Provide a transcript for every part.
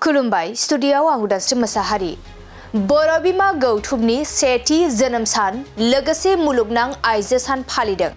खुलुमबाय स्टुडियोआव आं उदांस्रि मोसाहारि। बर' बिमा गौथुमनि सेथि जोनोम सान लोगोसे मुलुगनां आइजो सान फालिदों।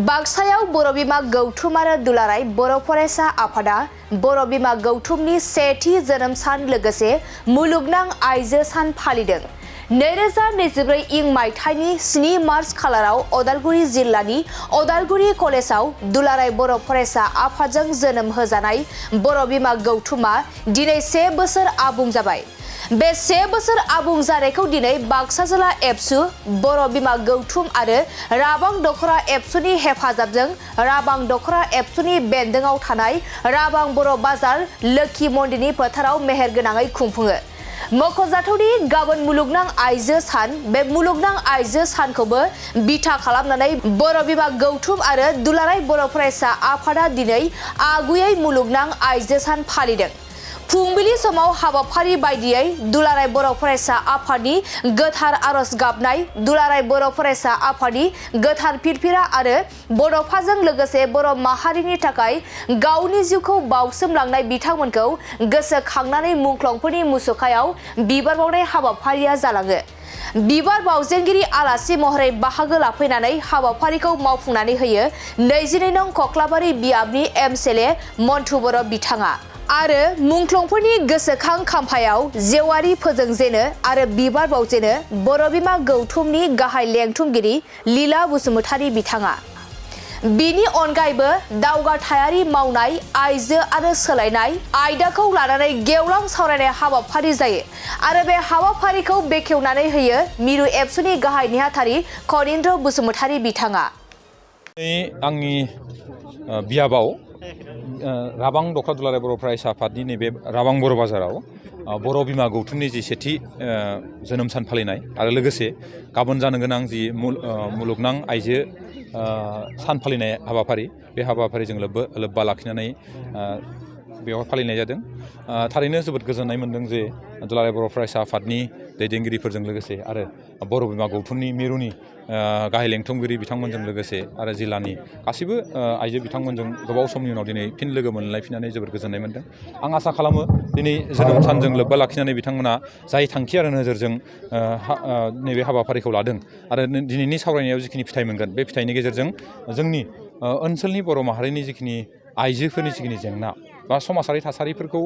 बाक्सायाव बर' बिमा गौथुम आरो दुलाराय बर' फरायसा आफादा बर' बिमा गौथुमनि सेथि जोनोम सान लोगोसे मुलुगनां आइजो सान फालिदों। 2024 इं मायथाइनि 7 मार्च खालाराव अदालगुरि जिल्लानि अदालगुरि कलेजाव दुलाराय बर' फरायसा आफादजों जोनोम होजानाय बर' बिमा गौथुमा दिनै 1 बोसोर आबुं जाबाय। बे 1 बोसोर आबुं जानायखौ दिनै बाक्सा जिल्ला एबसु बर' बिमा गौथुम आरो राबां दख'रा एबसुनि हेफाजाबजों राबां दख'रा एबसुनि बेन्दोङाव थानाय राबां बर' बाजार लोखि मन्दिरनि फोथाराव मेहेरगोनाङै खुंफुङो। मख'जाथावदि गाबोन मुलुगनां आइजो सान। बे मुलुगनां आइजो सानखौबो बिथा खालामनानै बर' बिमा गौथुम आरो दुलाराय बर' फरायसा आफादा दिनै आगुयै मुलुगनां आइजो सान फालिदों। फुंबिलि समाव हाबाफारि बायदियै दुलाराय बर' फरायसा आफादनि गोथार आरज गाबनाय, दुलाराय बर' फरायसा आफादनि गोथार फिरफिरा आरो बड'फाजों लोगोसे बर' माहारिनि थाखाय गावनि जिउखौ बाउसोमलांनाय बिथांमोनखौ गोसोखांनानै मुंख्लंफोरनि मुसुखायाव बिबार बावनाय हाबाफारिया जालाङो। बिबार बावजेनगिरि आलासि महरै बाहागो लाफैनानै हाबाफारिखौ मावफुंनानै होयो 22 नं कख्लाबारि बियाबनि एमएलए मन्टु बर' बिथाङा। आरो मुंख्लंफोरनि गोसोखां खाम्फायाव जेवारि फोजोंजेनो आरो बिबार बावजेनो बर' बिमा गौथुमनि गाहाय लेंथुमगिरि लीला बसुमतारी बिथाङा। बिनि अनगायैबो दावगाथायारि मावनाय, आइजो आरो सोलायनाय आयदाखौ लानानै गेवलां सावरायनाय हाबाफारि जायो आरो बे हाबाफारिखौ बेखेवनानै होयो मिरु एबसुनि गाहाय नेहाथारि कनिन्द्र बसुमतारी बिथाङा। आंनि बियाबाव राबां दख'रा दुलाराय बर' फरायसा आफादनि नैबे राबां बर' बाजाराव बर' बिमा गौथुमनि जि सेथि जोनोम सान फालिनाय आरो लोगोसे गाबोन जानो गोनां जि मुलुगनां आइजो सान फालिनाय हाबाफारि, बे हाबाफारिजों लोब्बा लाखिनानै बेवहाय फालिनाय जादों। थारैनो जोबोद गोजोननाय मोन्दों जे दुलाराय बर' फरायसा आफादनि दैदेनगिरिफोरजों लोगोसे आरो बर' बिमा गौथुमनि मिरुनि गाहाय लेंथुमगिरि बिथांमोनजों लोगोसे आरो जिल्लानि गासैबो आइजो बिथांमोनजों गोबाव समनि उनाव दिनै फिन लोगो मोनलायफिननानै जोबोद गोजोननाय मोन्दों। आं आसा खालामो दिनै जोनोम सानजों लोब्बा लाखिनानै बिथांमोना जाय थांखि आरो नोजोरजों नैबे हाबाफारिखौ लादों आरो दिनैनि सावरायनायाव जिखिनि फिथाइ मोनगोन, बे फिथाइनि गेजेरजों जोंनि ओनसोलनि बर' माहारिनि जिखिनि आइजोफोरनि जिखिनि जेंना बा समाजारि थासारिफोरखौ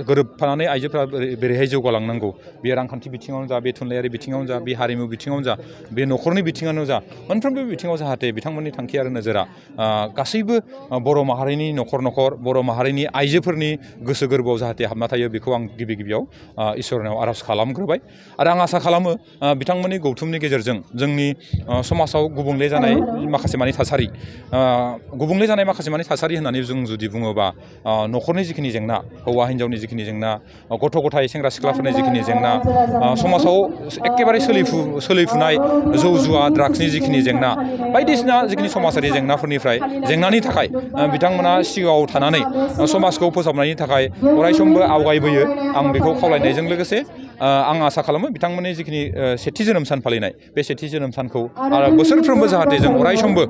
गोरोबफानानै आइजोफोरा बोरैहाय जौगालांनांगौ, बे रांखान्थि बिथिङावनो जा, बे थुनलाइयारि बिथिङावनो जा, बे हारिमु बिथिङावनो जा, बे न'खरनि बिथिङावनो जा, मोनफ्रोमबो बिथिङाव जाहाथे बिथांमोननि थांखि आरो नोजोरा गासैबो बर' माहारिनि न'खर न'खर, बर' माहारिनि आइजोफोरनि गोसो गोरबोआव जाहाथे हाबना थायो, बेखौ आं गिबियाव इसोरनाव आर'ज खालामग्रोबाय। आरो आं आसा खालामो बिथांमोननि गौथुमनि गेजेरजों जोंनि समाजाव गुबुंले जानाय माखासे मानि थासारि, गुबुंले जानाय माखासे मानि थासारि होननानै जों जुदि बुङोबा न'खरनि जिखिनि जेंना, हौवा हिन्जावनि जिखिनि जेंना, गथ' गथाय सेंग्रा सिख्लाफोरनि जिखिनि जेंना, समाजाव एखेबारे सोलिफुनाय जौ जुवा ड्राग्सनि जिखिनि जेंना, बायदिसिना जिखिनि समाजारि जेंनानि थाखाय बिथांमोना सिगाङाव थानानै समाजखौ फोसाबनायनि थाखाय अरायसमबो आवगायबोयो। आं बेखौ खावलायनायजों लोगोसे आं आसा खालामो बिथांमोननि जिखिनि सेथि जोनोम सान फालिनाय, बे सेथि जोनोम सानखौ बोसोरफ्रोमबो जाहाथे जों अरायसमबो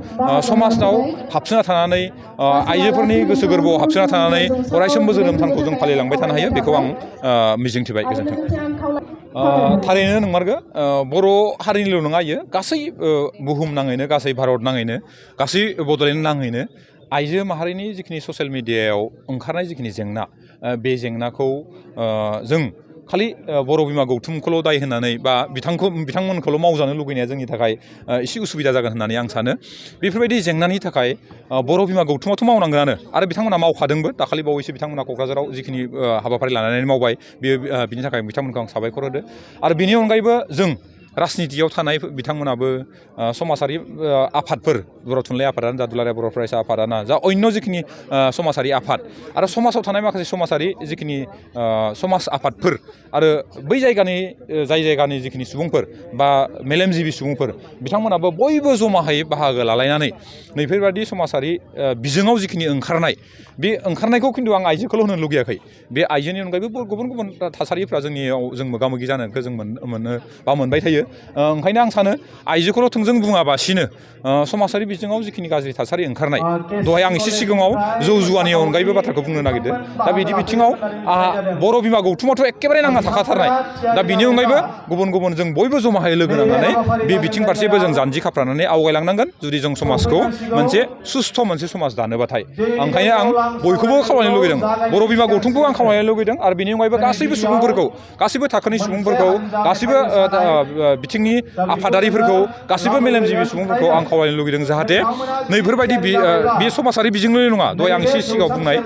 समाजाव हाबसोना थानानै, आइजोफोरनि गोसो गोरबोआव हाबसोना थानानै अरायसमबो जोनोम सानखौ जों फालिलांबाय थानो हायो, बेखौ आं मिजिंथिबाय। गोजोन्थों। थारैनो नंमारगौ, बर' हारिनिल' नङा, इयो गासै बुहुम नाङैनो, गासै भारत नाङैनो, गासै बड'लेण्ड नाङैनो आइजो माहारिनि जिखिनि ससियेल मिडियायाव ओंखारनाय जिखिनि जेंना, बे जेंनाखौ जों खालि बर' बिमा गौथुमखौल' दाय होननानै बा बिथांमोनखौल' मावजानो लुगैनाया जोंनि थाखाय एसे उसुबिदा जागोन होननानै आं सानो। बेफोरबायदि जेंनानि थाखाय बर' बिमा गौथुमाथ' मावनांगोनानो आरो बिथांमोना मावखादोंबो। दाखालि बावैसो बिथांमोना क'क्राझाराव जिखिनि हाबाफारि लानानै मावबाय, बिनि थाखाय बिथांमोनखौ आं साबायखर होदो। आरो बिनि अनगायैबो जों राजनितियाव थानाय बिथांमोनाबो समाजारि आफादफोर, बर' थुनलाइ आफादानो जा, दुलाराय बर' फरायसा आफादानो जा, अन्य जिखिनि समाजारि आफाद आरो समाजाव थानाय माखासे समाजारि जिखिनि समाज आफादफोर आरो बै जाय जायगानि जिखिनि सुबुंफोर बा मेलेमजिबि सुबुंफोर, बिथांमोनाबो बयबो जमायै बाहागो लालायनानै नैफोरबायदि समाजारि बिजोङाव जिखिनि ओंखारनाय, बे ओंखारनायखौ खिन्थु आं आइजोखौल' होनो लुगैयाखै। बे आइजोनि अनगायैबो गुबुन गुबुन थासारिफ्रा जोंनियाव जों मोगा मोगि जानायखौ जों मोनो बा मोनबाय थायो। ओंखायनो आं सानो आइजोखौल' थोंजों बुङाबासिनो समाजारि बिथिङाव जिखिनि गाज्रि थासारि ओंखारनाय दहाय आं एसे सिगाङाव जौ जुवानि अनगायैबो बाथ्राखौ बुंनो नागिरदों दा बिदि बिथिङाव बर' बिमा गौथुमाथ' एखेबारे नांना थाखाथारनाय दा बिनि अनगायैबो गुबुन गुबुन जों बयबो जमाहाय लोगो नांनानै बे बिथिं फारसेबो जों जानजि खाफ्रानानै आवगायलांनांगोन जुदि जों समाजखौ मोनसे सुस्थ' मोनसे समाज दानोबाथाय ओंखायनो आं बयखौबो खावलायनो लुगैदों बर' बिमा गौथुमखौ आं खावलायनो लुगैदों आरो बेनि अनगायैबो गासैबो सुबुंफोरखौ गासैबो थाखोनि सुबुंफोरखौ गासैबो बिथिंनि आफादारिफोरखौ गासैबो मेलेमजिबि सुबुंफोरखौ आं खावलायनो लुगैदों जाहाथे नैफोरबायदि बे समाजारि बिजोंल' नङा दहाय आं एसे सिगाङाव बुंनाय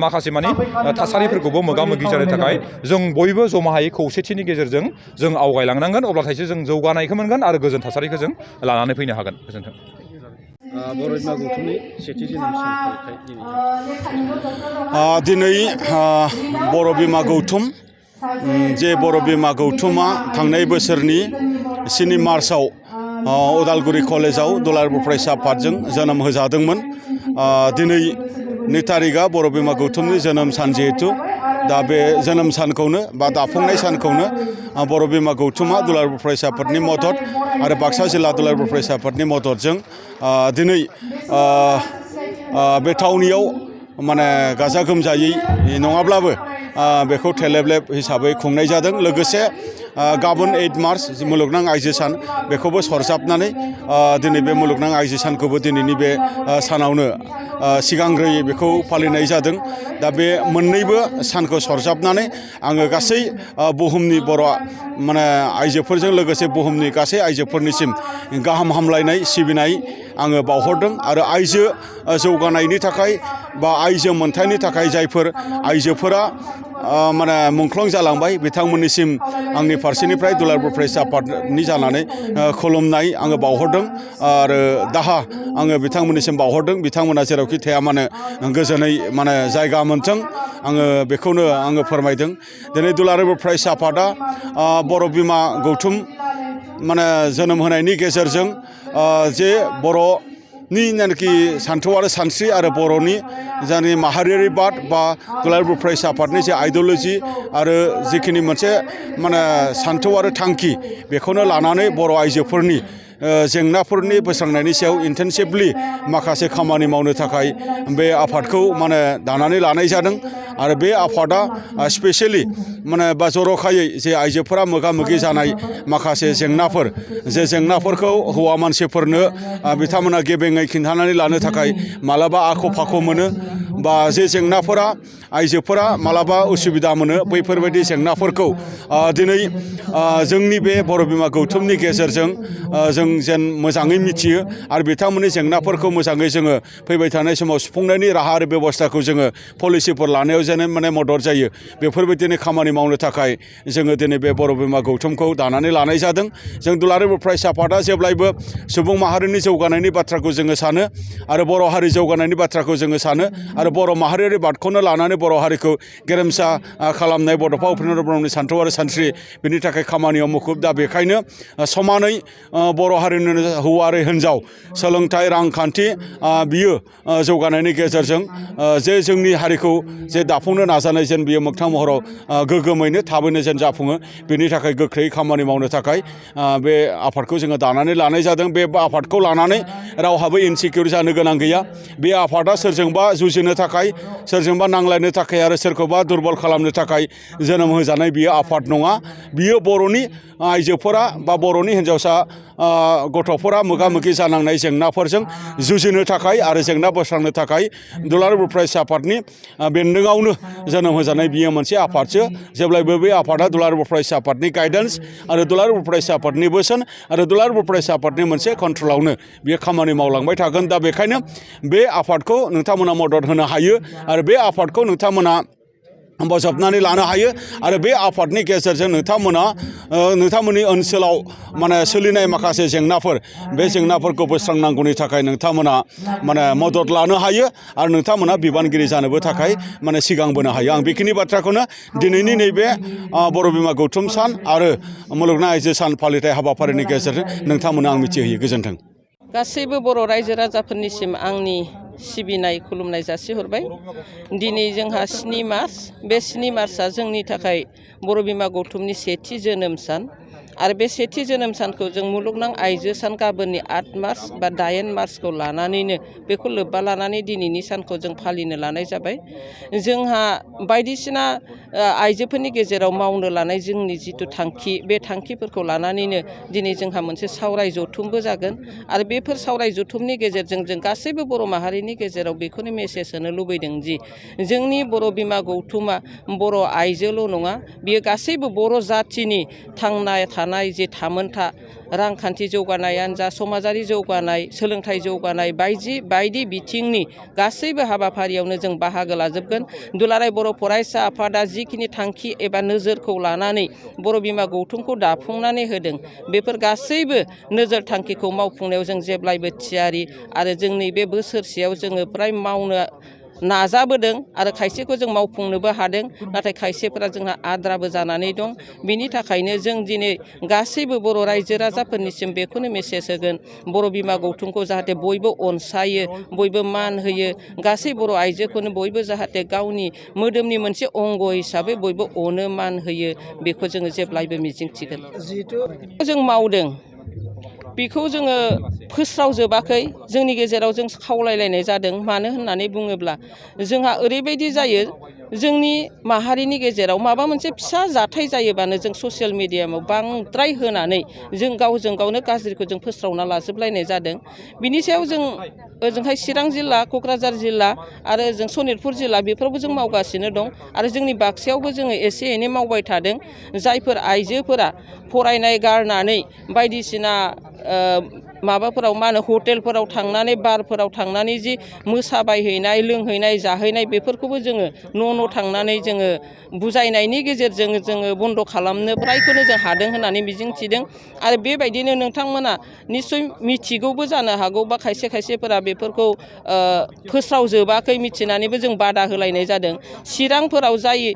माखासे मानि थासारिफोरखौबो मोगा मोगि जानो थाखाय जों बयबो जमाहायै खौसेथिनि गेजेरजों जों आवगायलांनांगोन अब्लाथायसो जों जौगानायखौ मोनगोन आरो गोजोन थासारिखौ जों लानानै फैनो हागोन गोजोन्थों बर' बिमा गौथुमनि सेथि जोनोम सान फालिथाय दिनै बर' बिमा गौथुम जे बर' बिमा गौथुमा थांनाय बोसोरनि 7 मार्चआव उदालगुरि कलेजाव दुलाराय बर' फरायसा आफादजों जोनोम होजादोंमोन दिनै 2 तारिखआ बर' बिमा गौथुमनि जोनोम सान जिहेतु दा बे जोनोम सानखौनो बा दाफुंनाय सानखौनो बर' बिमा गौथुमा दुलाराय बर' फरायसा आफादनि मदद आरो बाक्सा जिल्ला दुलाराय बर' फरायसा आफादनि मददजों दिनै बे थावनियाव माने गाजा गोमजायै नङाब्लाबो बेखौ थेलेबलेब हिसाबै खुंनाय जादों लोगोसे गाबोन 8 मार्च मुलुगनां आइजो सान बेखौबो सरजाबनानै दिनै बे मुलुगनां आइजो सानखौबो दिनैनि बे सानावनो सिगांग्रोयै बेखौ फालिनाय जादों दा बे मोननैबो सानखौ सरजाबनानै आङो गासै बुहुमनि बर' माने आइजोफोरजों लोगोसे बुहुमनि गासै आइजोफोरनिसिम गाहाम हामलायनाय सिबिनाय आङो बावहरदों आरो आइजो जौगानायनि थाखाय बा आइजो मोनथायनि थाखाय जायफोर आइजोफोरा माने मुंख्लं जालांबाय बिथांमोननिसिम आंनि फारसेनिफ्राय दुलाराय बर' फरायसा आफादनि जानानै खुलुमनाय आङो बावहरदों आरो दाहा आङो बिथांमोननिसिम बावहरदों बिथांमोना जेरावखि थाया मानो गोजोनै माने जायगा मोनथों आङो बेखौनो आङो फोरमायदों दिनै दुलाराय बर' फरायसा आफादा बर' बिमा गौथुम माने जोनोम होनायनि गेजेरजों जे बर'नि जायनाखि सानथौ आरो सानस्रि आरो बर'नि जायनि माहारियारि बाद बा दुलाराय बर' फरायसा आफादनि जे आइडिय'लजि आरो जिखिनि मोनसे माने सानथौ आरो थांखि बेखौनो लानानै बर' आइजोफोरनि जेंनाफोरनि बोस्रांनायनि सायाव इन्टेनसिभलि माखासे खामानि मावनो थाखाय बे आफादखौ माने दानानै लानाय जादों आरो बे आफादा स्पेसियेलि माने बा जर'खायै जे आइजोफोरा मोगा मोगि जानाय माखासे जेंनाफोर जे जेंनाफोरखौ हौवा मानसिफोरनो बिथांमोना गेबेङै खिन्थानानै लानो थाखाय मालाबा आख' फाख' मोनो बा जे जेंनाफोरा आइजोफोरा मालाबा उसुबिदा मोनो बैफोरबायदि जेंनाफोरखौ दिनै जोंनि बे बर' बिमा गौथुमनि गेजेरजों जों जेन मोजाङै मिथियो आरो बिथांमोननि जेंनाफोरखौ मोजाङै जोङो फैबाय थानाय समाव सुफुंनायनि राहा आरो बेबस्थाखौ जोङो पलिसिफोर लानायाव जेन माने मदद जायो बेफोरबायदिनो खामानि मावनो थाखाय जोङो दिनै बे बर' बिमा गौथुमखौ दानानै लानाय जादों जों दुलाराय बर' फरायसा आफादा जेब्लायबो सुबुं माहारिनि जौगानायनि बाथ्राखौ जोङो सानो आरो बर' हारि जौगानायनि बाथ्राखौ जोङो सानो आरो बर' माहारियारि बादखौनो लानानै बर' हारिखौ गेरेमसा खालामनाय बड'फा उपेन्द्र ब्रह्मनि सानथौ आरो सानस्रि बेनि थाखाय खामानियाव मुखुब दा बेखायनो समानै बर' हारिनि हौवा आरो हिन्जाव सोलोंथाइ रांखान्थि बियो जौगानायनि गेजेरजों जे जोंनि हारिखौ जे दाफुंनो नाजानाय जेन बियो मोगथां महराव गोग्गोमैनो थाबैनो जेन जाफुङो बेनि थाखाय गोख्रैयै खामानि मावनो थाखाय बे आफादखौ जोङो दानानै लानाय जादों बे आफादखौ लानानै रावहाबो इनसिकिउर जानो गोनां गैया बे आफादा सोरजोंबा जुजिनो थाखाय सोरजोंबा नांलायनो थाखाय आरो सोरखौबा दुरबल खालामनो थाखाय जोनोम होजानाय बियो आफाद नङा बियो बर'नि आइजोफोरा बा बर'नि हिन्जावसा गथ'फोरा मोगा मोगि जानांनाय जेंनाफोरजों जुजिनो थाखाय आरो जेंना बोस्रांनो थाखाय दुलाराय बर' फरायसा आफादनि बेन्दोंआवनो जोनोम होजानाय बियो मोनसे आफादसो जेब्लायबो बे आफादा दुलाराय बर' फरायसा आफादनि गाइडेन्स आरो दुलाराय बर' फरायसा आफादनि बोसोन आरो दुलाराय बर' फरायसा आफादनि मोनसे कन्ट्रलावनो बियो खामानि मावलांबाय थागोन दा बेखायनो बे आफादखौ नोंथांमोना मदद होनो हायो आरो बे आफादखौ नोंथांमोना बजबनानै लानो हायो आरो बे आफादनि गेजेरजों नोंथांमोननि ओनसोलाव माने सोलिनाय माखासे जेंनाफोर बे जेंनाफोरखौ बोस्रांनांगौनि थाखाय नोंथांमोना माने मदद लानो हायो आरो नोंथांमोना बिबानगिरि जानोबो थाखाय माने सिगांबोनो हायो आं बेखिनि बाथ्राखौनो दिनैनि नैबे बर' बिमा गौथुम सान आरो मुलुगनां आइजो सान फालिथाय हाबाफारिनि गेजेरजों नोंथांमोना आं मिथिहोयो गोजोन्थों गासैबो बर' रायजो राजाफोरनिसिम आंनि सिबिनाय खुलुमनाय जासिहरबाय दिनै जोंहा 7 मार्च बे 7 मार्चआ जोंनि थाखाय बर' बिमा गौथुमनि सेथि जोनोम सान आरो बे सेथि जोनोम सानखौ जों मुलुगनां आइजो सान गाबोननि 8 मार्च बा 8 मार्चखौ लानानैनो बेखौ लोब्बा लानानै दिनैनि सानखौ जों फालिनो लानाय जाबाय। जोंहा बायदिसिना आइजोफोरनि गेजेराव मावनो लानाय जोंनि जिथु थांखि बे थांखिफोरखौ लानानैनो दिनै जोंहा मोनसे सावराय जथुमबो जागोन आरो बेफोर सावराय जथुमनि गेजेरजों जों गासैबो बर' माहारिनि गेजेराव बेखौनो मेसेज होनो लुबैदों जि जोंनि बर' बिमा गौथुमा बर' आइजोल' नङा, बियो गासैबो बर' जाथिनि थांना थानाय जे थामोनथा रांखान्थि जौगानायानो जा, समाजारि जौगानाय, सोलोंथाइ जौगानाय बायदि बिथिंनि गासैबो हाबाफारियावनो जों बाहागो लाजोबगोन। दुलाराय बर' फरायसा आफादा जिखिनि थांखि एबा नोजोरखौ लानानै बर' बिमा गौथुमखौ दाफुंनानै होदों, बेफोर गासैबो नोजोर थांखिखौ मावफुंनायाव जों जेब्लायबो थियारि आरो जोंनि बे बोसोरसेयाव जोङो फ्राय मावनो नाजाबोदों आरो खायसेखौ जों मावफुंनोबो हादों, नाथाय खायसेफोरा जोंहा आद्राबो जानानै दं। बिनि थाखायनो जों दिनै गासैबो बर' रायजो राजाफोरनिसिम बेखौनो मेसेज होगोन, बर' बिमा गौथुमखौ जाहाथे बयबो अनसायो, बयबो मान होयो, गासै बर' आइजोखौनो बयबो जाहाथे गावनि मोदोमनि मोनसे अंग हिसाबै बयबो अनो मान होयो, बेखौ जोङो जेब्लायबो मिजिंथिगोन। जों मावदों बेखौ जोङो फोस्रावजोबाखै, जोंनि गेजेराव जों खावलायलायनाय जादों। मानो होननानै बुङोब्ला जोंहा ओरैबायदि जायो, जोंनि माहारिनि गेजेराव माबा मोनसे फिसा जाथाय जायोबानो जों ससियेल मिडियायाव बांद्राय होनानै जों गावजों गावनो गाज्रिखौ जों फोस्रावना लाजोबलायनाय जादों। बिनि सायाव जों ओजोंहाय चिरां जिल्ला, क'क्राझार जिल्ला आरो जों सनितपुर जिल्ला बेफोरावबो जों मावगासिनो दं आरो जोंनि बाक्सायावबो जोङो एसे एनै मावबाय थादों। जायफोर आइजोफोरा फरायनाय गारनानै बायदिसिना माबाफोराव मा होनो हटेलफोराव थांनानै बारफोराव थांनानै जि मोसाबायहैनाय, लोंहैनाय, जाहैनाय बेफोरखौबो जोङो न' थांनानै जोङो बुजायनायनि गेजेरजों जोङो बन्द' खालामनो फ्रायखौनो जों हादों होननानै मिजिंथिदों। आरो बेबायदिनो नोंथांमोना निस्सय मिथिगौबो जानो हागौ बा खायसेफोरा बेफोरखौ फोस्रावजोबाखै मिथिनानैबो जों बादा होलायनाय जादों। चिरांफोराव जाय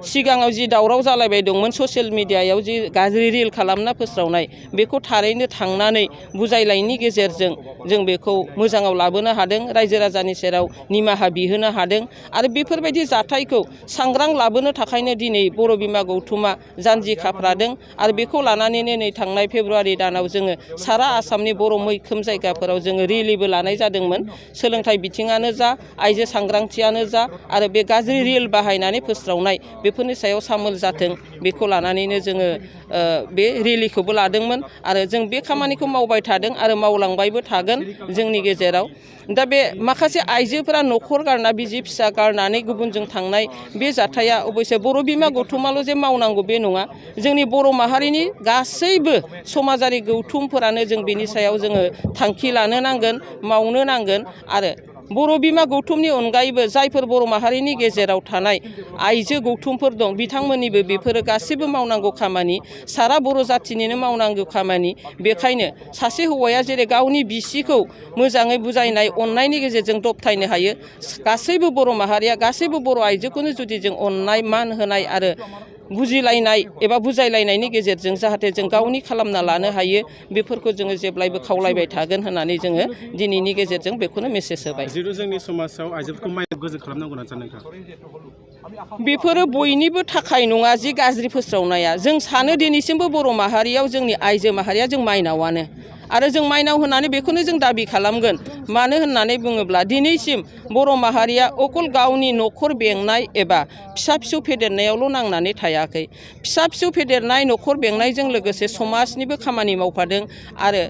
सिगाङाव जि दावराव जालायबाय दंमोन ससियेल मिडियायाव जि गाज्रि रिल खालामना फोस्रावनाय, बेखौ थारैनो थांनानै बुजायलायनि गेजेरजों जों बेखौ मोजाङाव लाबोनो हादों, रायजो राजानि सेराव निमाहा बिहोनो हादों आरो बेफोरबायदि जाथायखौ सांग्रां लाबोनो थाखायनो दिनै बर' बिमा गौथुमा जानजि खाफ्रादों आरो बेखौ लानानैनो नै थांनाय फेब्रुवारि दानाव जोङो सारा आसामनि बर' मैखोम जायगाफोराव जोङो रेलिबो लानाय जादोंमोन। सोलोंथाइ बिथिङानो जा, आइजो सांग्रांथियानो जा आरो बे गाज्रि रिल बाहायनानै फोस्रावनाय बेफोरनि सायाव सामोल जाथों, बेखौ लानानैनो जोङो बे रेलिखौबो लादोंमोन आरो जों बे खामानिखौ मावबाय थादों आरो मावलांबायबो थागोन जोंनि गेजेराव। दा बे माखासे आइजोफोरा न'खर गारना, बिसि फिसा गारनानै गुबुनजों थांनाय बे जाथाया अबयसे बर' बिमा गौथुमाल' जे मावनांगौ बे नङा, जोंनि बर' माहारिनि गासैबो समाजारि गौथुमफोरानो जों बेनि सायाव जोङो थांखि लानो नांगोन, मावनो नांगोन आरो बर' बिमा गौथुमनि अनगायैबो जायफोर बर' माहारिनि गेजेराव थानाय आइजो गौथुमफोर दं, बिथांमोननिबो बेफोरो गासैबो मावनांगौ खामानि, सारा बर' जाथिनिनो मावनांगौ खामानि। बेखायनो सासे हौवाया जेरै गावनि बिसिखौ मोजाङै बुजायनाय, अननायनि गेजेरजों दबथायनो हायो, गासैबो बर' माहारिया गासैबो बर' आइजोखौनो जुदि जों अननाय, मान होनाय आरो बुजिलायनाय एबा बुजायलायनायनि गेजेरजों जाहाथे जों गावनि खालामना लानो हायो, बेफोरखौ जोङो जेब्लायबो खावलायबाय थागोन होननानै जोङो दिनैनि गेजेरजों बेखौनो मेसेज होबाय। जिहेतु जोंनि समाजाव आइजोफोरखौ माइनाव गोजोन खालामनांगौ होनना सानो नोंथां? बेफोरो बयनिबो थाखाय नङा जि गाज्रि फोस्रावनाया। जों सानो दिनैसिमबो बर' माहारियाव जोंनि आइजो माहारिया जों माइनावानो आरो जों माइनाव होननानै बेखौनो जों दाबि खालामगोन। मानो होननानै बुङोब्ला दिनैसिम बर' माहारिया अकल गावनि न'खर बेंनाय एबा फिसा फिसौ फेदेरनायावल' नांनानै थायाखै। फिसा फिसौ फेदेरनाय, न'खर बेंनायजों लोगोसे समाजनिबो खामानि मावफादों आरो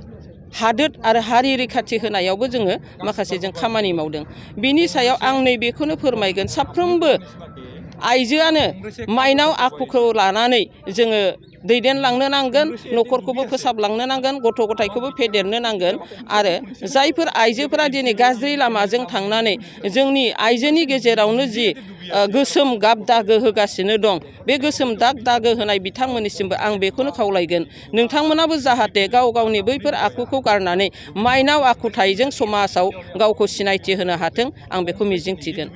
हादोर आरो हारि रैखाथि होनायावबो जोङो माखासे जों खामानि मावदों। बिनि सायाव आं नैबेखौनो फोरमायगोन, साफ्रोमबो आइजोआनो माइनाव आखुखौ लानानै जोङो दैदेनलांनो नांगोन, न'खरखौबो फोसाबलांनो नांगोन, गथ' गथायखौबो फेदेरनो नांगोन आरो जायफोर आइजोफोरा दिनै गाज्रि लामाजों थांनानै जोंनि आइजोनि गेजेरावनो जि गोसोम गाब दागो होगासिनो दं, बे गोसोम दागो होनाय बिथांमोननिसिमबो आं बेखौनो खावलायगोन, नोंथांमोनाबो जाहाथे गाव गावनि बैफोर आखुखौ गारनानै माइनाव आखुथाइजों समाजाव गावखौ सिनायथि होनो हाथों, आं बेखौ मिजिंथिगोन।